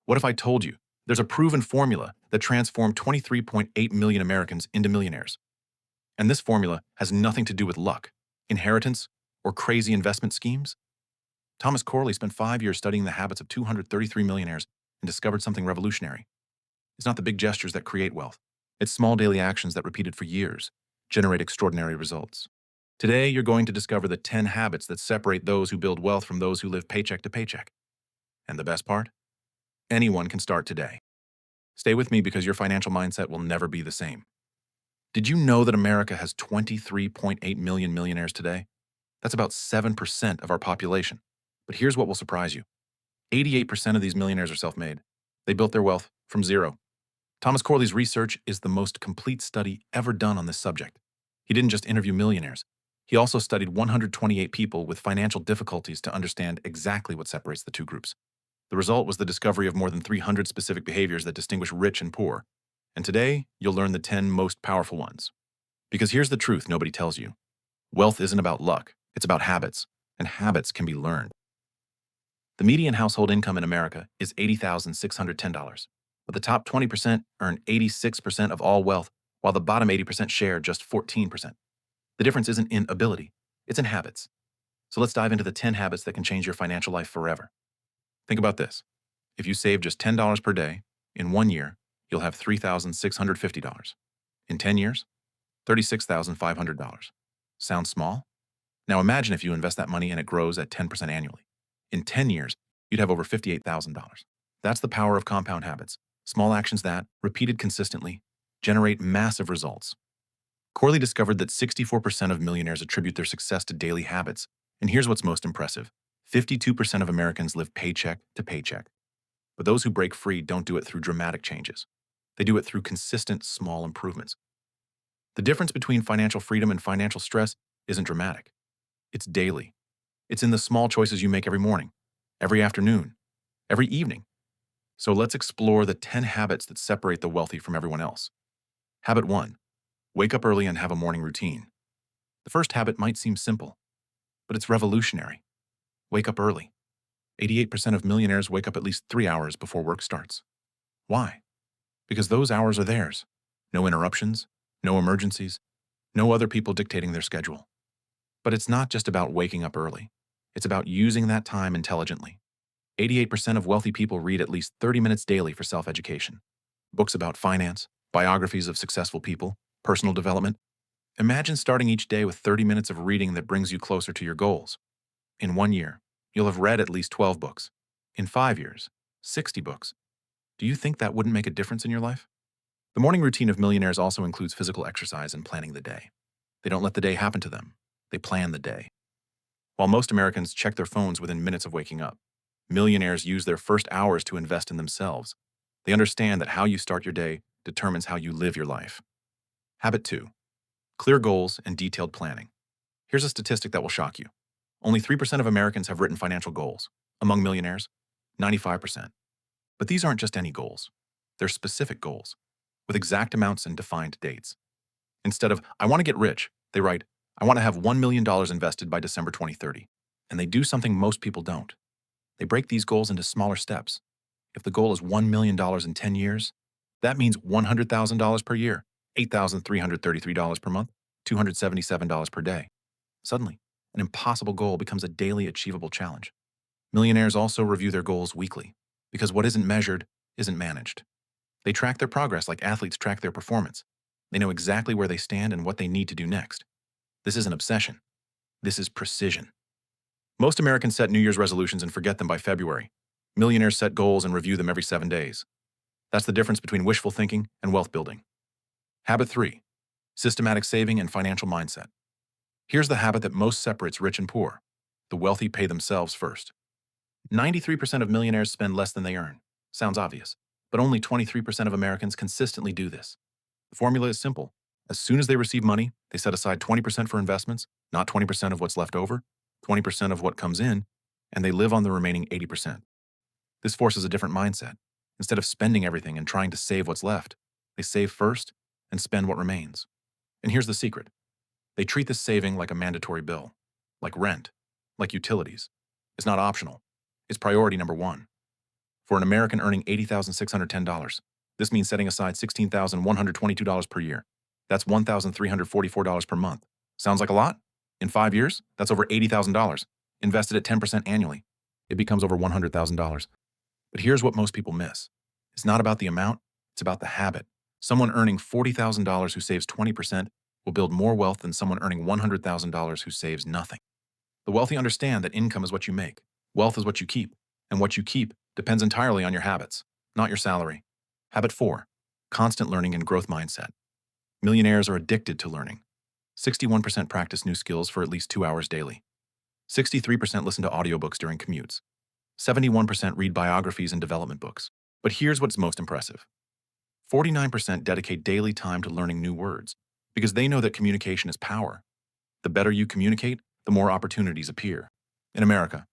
What if I told you there's a proven formula that transformed 23.8 million Americans into millionaires? And this formula has nothing to do with luck, inheritance, or crazy investment schemes? Thomas Corley spent 5 years studying the habits of 233 millionaires and discovered something revolutionary. It's not the big gestures that create wealth. It's small daily actions that repeated for years generate extraordinary results. Today, you're going to discover the 10 habits that separate those who build wealth from those who live paycheck to paycheck. And the best part? Anyone can start today. Stay with me because your financial mindset will never be the same. Did you know that America has 23.8 million millionaires today? That's about 7% of our population. But here's what will surprise you. 88% of these millionaires are self-made. They built their wealth from zero. Thomas Corley's research is the most complete study ever done on this subject. He didn't just interview millionaires. He also studied 128 people with financial difficulties to understand exactly what separates the two groups. The result was the discovery of more than 300 specific behaviors that distinguish rich and poor. And today, you'll learn the 10 most powerful ones. Because here's the truth nobody tells you. Wealth isn't about luck, it's about habits, and habits can be learned. The median household income in America is $80,610, but the top 20% earn 86% of all wealth, while the bottom 80% share just 14%. The difference isn't in ability, it's in habits. So let's dive into the 10 habits that can change your financial life forever. Think about this. If you save just $10 per day, in 1 year, you'll have $3,650. In 10 years, $36,500. Sounds small? Now imagine if you invest that money and it grows at 10% annually. In 10 years, you'd have over $58,000. That's the power of compound habits. Small actions that, repeated consistently, generate massive results. Corley discovered that 64% of millionaires attribute their success to daily habits. And here's what's most impressive. 52% of Americans live paycheck to paycheck. But those who break free don't do it through dramatic changes. They do it through consistent, small improvements. The difference between financial freedom and financial stress isn't dramatic. It's daily. It's in the small choices you make every morning, every afternoon, every evening. So let's explore the 10 habits that separate the wealthy from everyone else. Habit 1. Wake up early and have a morning routine. The first habit might seem simple, but it's revolutionary. Wake up early. 88% of millionaires wake up at least 3 hours before work starts. Why? Because those hours are theirs. No interruptions, no emergencies, no other people dictating their schedule. But it's not just about waking up early. It's about using that time intelligently. 88% of wealthy people read at least 30 minutes daily for self-education. Books about finance, biographies of successful people, personal development. Imagine starting each day with 30 minutes of reading that brings you closer to your goals. In 1 year, you'll have read at least 12 books. In 5 years, 60 books. Do you think that wouldn't make a difference in your life? The morning routine of millionaires also includes physical exercise and planning the day. They don't let the day happen to them. They plan the day. While most Americans check their phones within minutes of waking up, millionaires use their first hours to invest in themselves. They understand that how you start your day determines how you live your life. Habit 2. Clear goals and detailed planning. Here's a statistic that will shock you. Only 3% of Americans have written financial goals. Among millionaires, 95%. But these aren't just any goals. They're specific goals, with exact amounts and defined dates. Instead of, I want to get rich, they write, I want to have $1 million invested by December 2030. And they do something most people don't. They break these goals into smaller steps. If the goal is $1 million in 10 years, that means $100,000 per year, $8,333 per month, $277 per day. Suddenly, an impossible goal becomes a daily achievable challenge. Millionaires also review their goals weekly, because what isn't measured isn't managed. They track their progress like athletes track their performance. They know exactly where they stand and what they need to do next. This isn't obsession. This is precision. Most Americans set New Year's resolutions and forget them by February. Millionaires set goals and review them every 7 days. That's the difference between wishful thinking and wealth building. Habit 3. Systematic saving and financial mindset. Here's the habit that most separates rich and poor. The wealthy pay themselves first. 93% of millionaires spend less than they earn. Sounds obvious, but only 23% of Americans consistently do this. The formula is simple. As soon as they receive money, they set aside 20% for investments, not 20% of what's left over, 20% of what comes in, and they live on the remaining 80%. This forces a different mindset. Instead of spending everything and trying to save what's left, they save first and spend what remains. And here's the secret. They treat this saving like a mandatory bill, like rent, like utilities. It's not optional. It's priority number 1. For an American earning $80,610, this means setting aside $16,122 per year. That's $1,344 per month. Sounds like a lot? In 5 years, that's over $80,000. Invested at 10% annually, it becomes over $100,000. But here's what most people miss. It's not about the amount, it's about the habit. Someone earning $40,000 who saves 20% will build more wealth than someone earning $100,000 who saves nothing. The wealthy understand that income is what you make, wealth is what you keep, and what you keep depends entirely on your habits, not your salary. Habit 4, constant learning and growth mindset. Millionaires are addicted to learning. 61% practice new skills for at least 2 hours daily. 63% listen to audiobooks during commutes. 71% read biographies and development books. But here's what's most impressive. 49% dedicate daily time to learning new words because they know that communication is power. The better you communicate, the more opportunities appear. In America,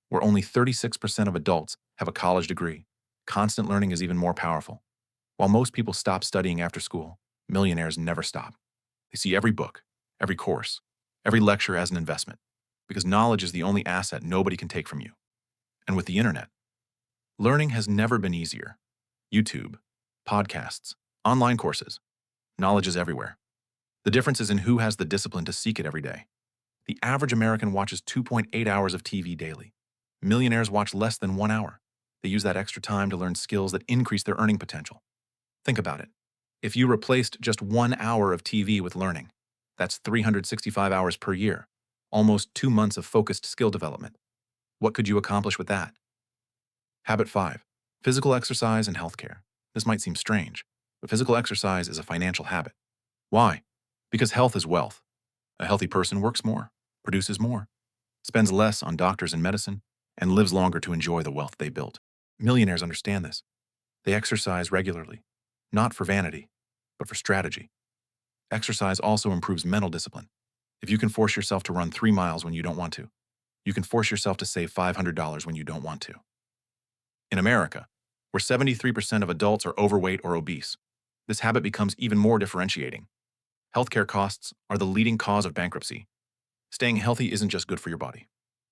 where only 36% of adults have a college degree, constant learning is even more powerful. While most people stop studying after school, millionaires never stop. They see every book, every course, every lecture as an investment, because knowledge is the only asset nobody can take from you. And with the internet, learning has never been easier. YouTube, podcasts, online courses, knowledge is everywhere. The difference is in who has the discipline to seek it every day. The average American watches 2.8 hours of TV daily. Millionaires watch less than 1 hour. They use that extra time to learn skills that increase their earning potential. Think about it. If you replaced just 1 hour of TV with learning, that's 365 hours per year, almost 2 months of focused skill development. What could you accomplish with that? Habit 5, physical exercise and healthcare. This might seem strange, but physical exercise is a financial habit. Why? Because health is wealth. A healthy person works more, produces more, spends less on doctors and medicine, and lives longer to enjoy the wealth they built. Millionaires understand this. They exercise regularly, not for vanity, but for strategy. Exercise also improves mental discipline. If you can force yourself to run 3 miles when you don't want to, you can force yourself to save $500 when you don't want to. In America, where 73% of adults are overweight or obese, this habit becomes even more differentiating. Healthcare costs are the leading cause of bankruptcy. Staying healthy isn't just good for your body.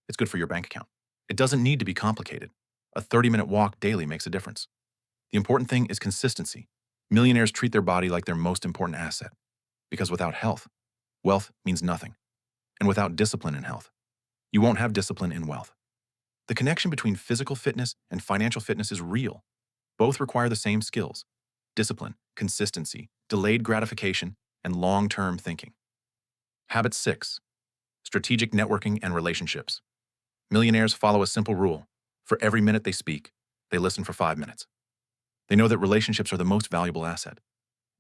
It's good for your bank account. It doesn't need to be complicated. A 30-minute walk daily makes a difference. The important thing is consistency. Millionaires treat their body like their most important asset. Because without health, wealth means nothing. And without discipline in health, you won't have discipline in wealth. The connection between physical fitness and financial fitness is real. Both require the same skills: discipline, consistency, delayed gratification, and long-term thinking. Habit 6, strategic networking and relationships. Millionaires follow a simple rule. For every minute they speak, they listen for 5 minutes. They know that relationships are the most valuable asset.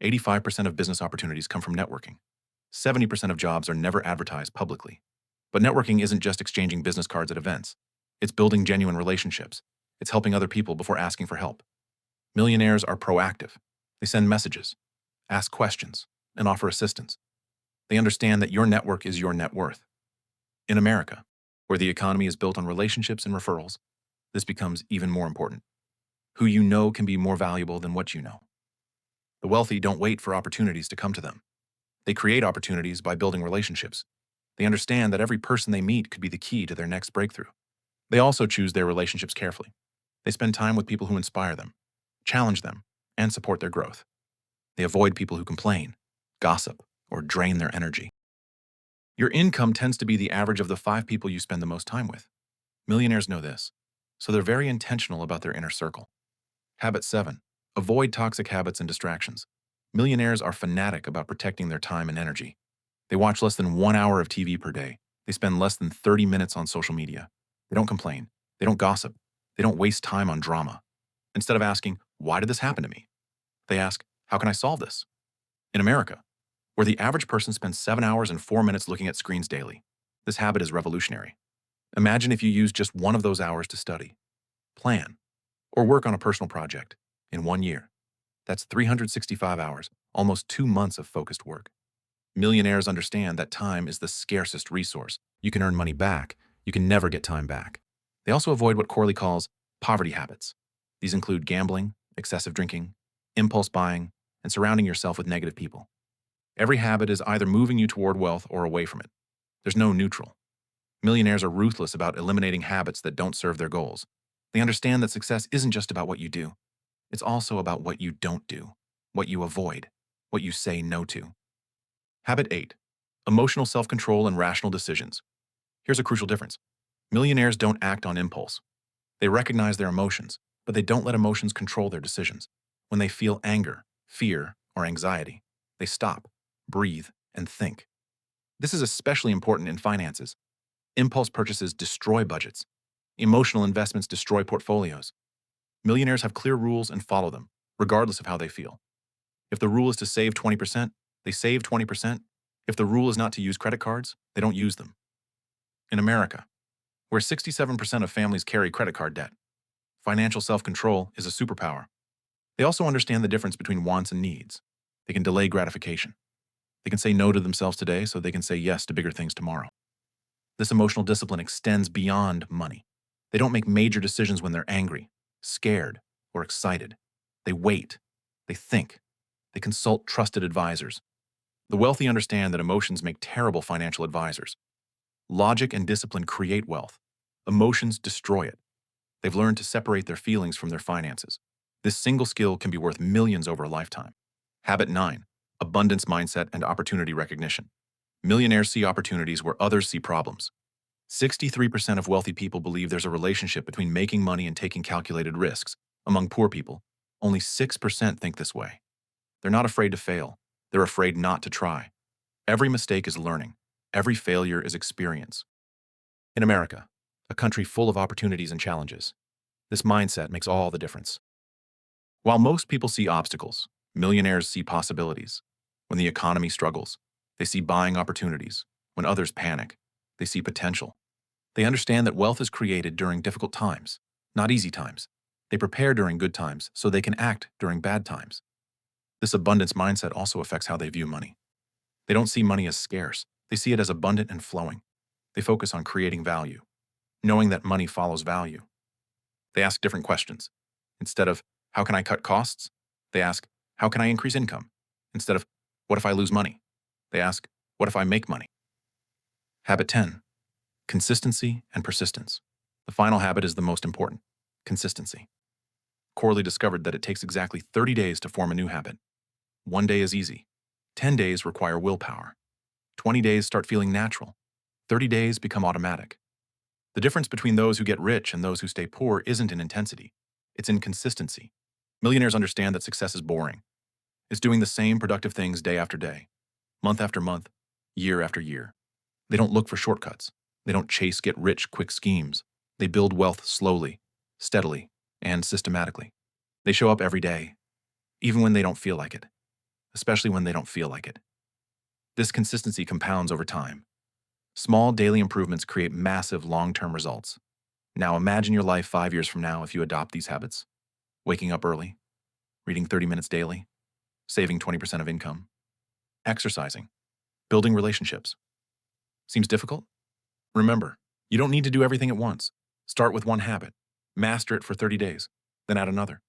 85% of business opportunities come from networking. 70% of jobs are never advertised publicly. But networking isn't just exchanging business cards at events. It's building genuine relationships. It's helping other people before asking for help. Millionaires are proactive. They send messages, ask questions, and offer assistance. They understand that your network is your net worth. In America, where the economy is built on relationships and referrals, this becomes even more important. Who you know can be more valuable than what you know. The wealthy don't wait for opportunities to come to them. They create opportunities by building relationships. They understand that every person they meet could be the key to their next breakthrough. They also choose their relationships carefully. They spend time with people who inspire them, challenge them, and support their growth. They avoid people who complain, gossip, or drain their energy. Your income tends to be the average of the 5 people you spend the most time with. Millionaires know this, so they're very intentional about their inner circle. Habit 7, avoid toxic habits and distractions. Millionaires are fanatic about protecting their time and energy. They watch less than 1 hour of TV per day. They spend less than 30 minutes on social media. They don't complain. They don't gossip. They don't waste time on drama. Instead of asking, why did this happen to me? They ask, how can I solve this? In America, where the average person spends 7 hours and 4 minutes looking at screens daily, this habit is revolutionary. Imagine if you used just 1 of those hours to study, plan, or work on a personal project in 1 year. That's 365 hours, almost 2 months of focused work. Millionaires understand that time is the scarcest resource. You can earn money back. You can never get time back. They also avoid what Corley calls poverty habits. These include gambling, excessive drinking, impulse buying, and surrounding yourself with negative people. Every habit is either moving you toward wealth or away from it. There's no neutral. Millionaires are ruthless about eliminating habits that don't serve their goals. They understand that success isn't just about what you do. It's also about what you don't do, what you avoid, what you say no to. Habit 8. Emotional self-control and rational decisions. Here's a crucial difference. Millionaires don't act on impulse. They recognize their emotions, but they don't let emotions control their decisions. When they feel anger, fear, or anxiety, they stop, breathe, and think. This is especially important in finances. Impulse purchases destroy budgets. Emotional investments destroy portfolios. Millionaires have clear rules and follow them, regardless of how they feel. If the rule is to save 20%, they save 20%. If the rule is not to use credit cards, they don't use them. In America, where 67% of families carry credit card debt, financial self-control is a superpower. They also understand the difference between wants and needs. They can delay gratification. They can say no to themselves today so they can say yes to bigger things tomorrow. This emotional discipline extends beyond money. They don't make major decisions when they're angry, scared, or excited. They wait. They think. They consult trusted advisors. The wealthy understand that emotions make terrible financial advisors. Logic and discipline create wealth. Emotions destroy it. They've learned to separate their feelings from their finances. This single skill can be worth millions over a lifetime. Habit 9. Abundance mindset and opportunity recognition. Millionaires see opportunities where others see problems. 63% of wealthy people believe there's a relationship between making money and taking calculated risks. Among poor people, only 6% think this way. They're not afraid to fail. They're afraid not to try. Every mistake is learning. Every failure is experience. In America, a country full of opportunities and challenges, this mindset makes all the difference. While most people see obstacles, millionaires see possibilities. When the economy struggles, they see buying opportunities. When others panic, they see potential. They understand that wealth is created during difficult times, not easy times. They prepare during good times so they can act during bad times. This abundance mindset also affects how they view money. They don't see money as scarce. They see it as abundant and flowing. They focus on creating value, knowing that money follows value. They ask different questions. Instead of, how can I cut costs? They ask, how can I increase income? Instead of, what if I lose money? They ask, what if I make money? Habit 10. Consistency and persistence. The final habit is the most important. Consistency. Corley discovered that it takes exactly 30 days to form a new habit. 1 day is easy. 10 days require willpower. 20 days start feeling natural. 30 days become automatic. The difference between those who get rich and those who stay poor isn't in intensity. It's in consistency. Millionaires understand that success is boring. It's doing the same productive things day after day, month after month, year after year. They don't look for shortcuts. They don't chase get-rich-quick schemes. They build wealth slowly, steadily, and systematically. They show up every day, even when they don't feel like it, especially when they don't feel like it. This consistency compounds over time. Small daily improvements create massive long-term results. Now imagine your life 5 years from now if you adopt these habits. Waking up early, reading 30 minutes daily, saving 20% of income, exercising, building relationships. Seems difficult? Remember, you don't need to do everything at once. Start with one habit, master it for 30 days, then add another.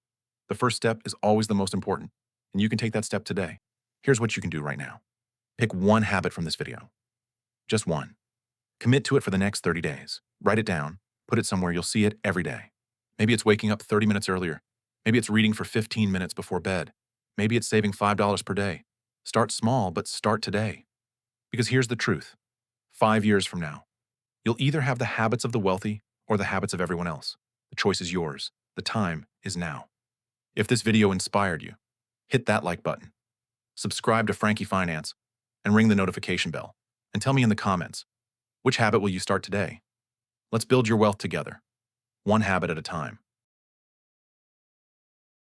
The first step is always the most important, and you can take that step today. Here's what you can do right now. Pick one habit from this video. Just one. Commit to it for the next 30 days. Write it down, put it somewhere you'll see it every day. Maybe it's waking up 30 minutes earlier. Maybe it's reading for 15 minutes before bed. Maybe it's saving $5 per day. Start small, but start today. Because here's the truth. 5 years from now, you'll either have the habits of the wealthy or the habits of everyone else. The choice is yours. The time is now. If this video inspired you, hit that like button. Subscribe to Frankie Finance and ring the notification bell. And tell me in the comments, which habit will you start today? Let's build your wealth together, one habit at a time.